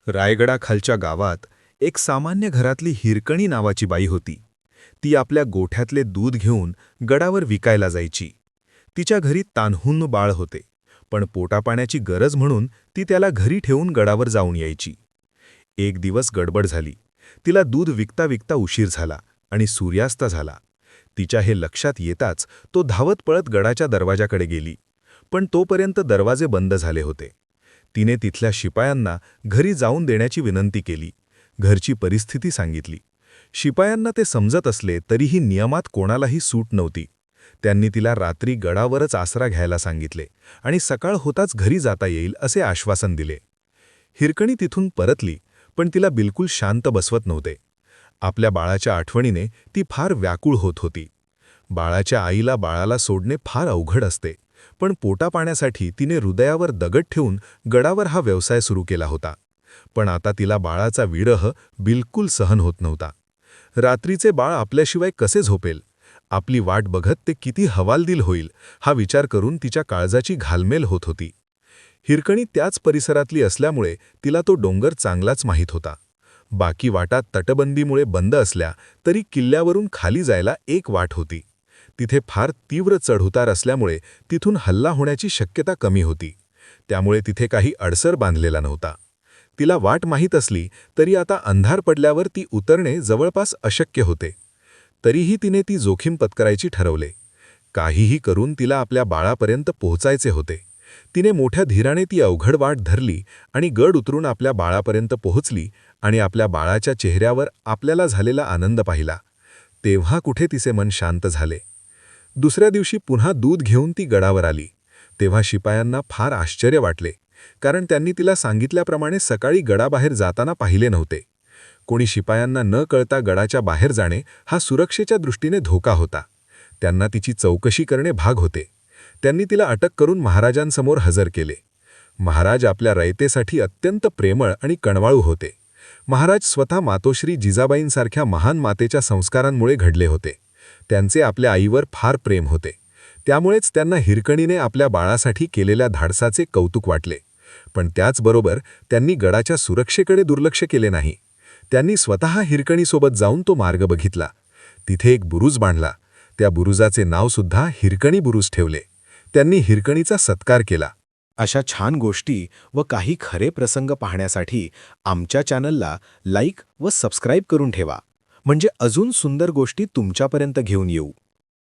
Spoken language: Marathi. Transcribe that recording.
रायगडाखालच्या गावात एक सामान्य घरातली हिरकणी नावाची बाई होती. ती आपल्या गोठ्यातले दूध घेऊन गडावर विकायला जायची. तिच्या घरी तान्हुन बाळ होते, पण पोटापाण्याची गरज म्हणून ती त्याला घरी ठेवून गडावर जाऊन यायची. एक दिवस गडबड झाली. तिला दूध विकता विकता उशीर झाला आणि सूर्यास्त झाला. तिच्या हे लक्षात येताच तो धावत पळत गडाच्या दरवाजाकडे गेली, पण तोपर्यंत दरवाजे बंद झाले होते. तिने तिथल्या शिपायांना घरी जाऊन देण्याची विनंती केली. घरची परिस्थिती सांगितली. शिपायांना ते समजत असले तरीही नियमात कोणालाही सूट नव्हती. त्यांनी तिला रात्री गडावरच आसरा घ्यायला सांगितले आणि सकाळ होताच घरी जाता येईल असे आश्वासन दिले. हिरकणी तिथून परतली, पण तिला बिलकुल शांत बसवत नव्हते. आपल्या बाळाच्या आठवणीने ती फार व्याकुळ होत होती. बाळाच्या आईला बाळाला सोडणे फार अवघड असते, पण पोटापाण्यासाठी तिने हृदयावर दगड ठेवून गडावर हा व्यवसाय सुरू केला होता. पण आता तिला बाळाचा विरह बिलकुल सहन होत नव्हता. रात्रीचे बाळ आपल्याशिवाय कसे झोपेल, आपली वाट बघत ते किती हवालदिल होईल, हा विचार करून तिच्या काळजाची घालमेल होत होती. हिरकणी त्याच परिसरातली असल्यामुळे तिला तो डोंगर चांगलाच माहीत होता. बाकी वाटा तटबंदीमुळे बंद असल्या तरी किल्ल्यावरून खाली जायला एक वाट होती. तिथे फार तीव्र चढउतार असल्यामुळे तिथून हल्ला होण्याची शक्यता कमी होती. त्यामुळे तिथे काही अडसर बांधलेला नव्हता. तिला वाट माहीत असली तरी आता अंधार पडल्यावर ती उतरणे जवळपास अशक्य होते. तरीही तिने ती जोखीम पत्करायची ठरवले. काहीही करून तिला आपल्या बाळापर्यंत पोहोचायचे होते. तिने मोठ्या धीराने ती अवघड वाट धरली आणि गड उतरून आपल्या बाळापर्यंत पोहोचली आणि आपल्या बाळाच्या चेहऱ्यावर आपल्याला झालेला आनंद पाहिला. तेव्हा कुठे तिचे मन शांत झाले. दुसऱ्या दिवशी पुन्हा दूध घेऊन ती गडावर आली. तेव्हा शिपायांना फार आश्चर्य वाटले, कारण त्यांनी तिला सांगितल्याप्रमाणे सकाळी गडाबाहेर जाताना पाहिले नव्हते. कोणी शिपायांना न कळता गडाच्या बाहेर जाणे हा सुरक्षेच्या दृष्टीने धोका होता. त्यांना तिची चौकशी करणे भाग होते. त्यांनी तिला अटक करून महाराजांसमोर हजर केले. महाराज आपल्या रयतेसाठी अत्यंत प्रेमळ आणि कणवाळू होते. महाराज स्वतः मातोश्री जिजाबाईंसारख्या महान मातेच्या संस्कारांमुळे घडले होते. त्यांचे आपल्या आईवर फार प्रेम होते. त्यामुळेच त्यांना हिरकणीने आपल्या बाळासाठी केलेल्या धाडसाचे कौतुक वाटले. पण त्याचबरोबर त्यांनी गडाच्या सुरक्षेकडे दुर्लक्ष केले नाही. त्यांनी स्वतः हिरकणीसोबत जाऊन तो मार्ग बघितला. तिथे एक बुरुज बांधला. त्या बुरुजाचे नावसुद्धा हिरकणी बुरुज ठेवले. त्यांनी हिरकणीचा सत्कार केला. अशा छान गोष्टी व काही खरे प्रसंग पाहण्यासाठी आमच्या चॅनलला लाईक व सबस्क्राईब करून ठेवा, म्हणजे अजून सुंदर गोष्टी तुमच्यापर्यंत घेऊन येऊ.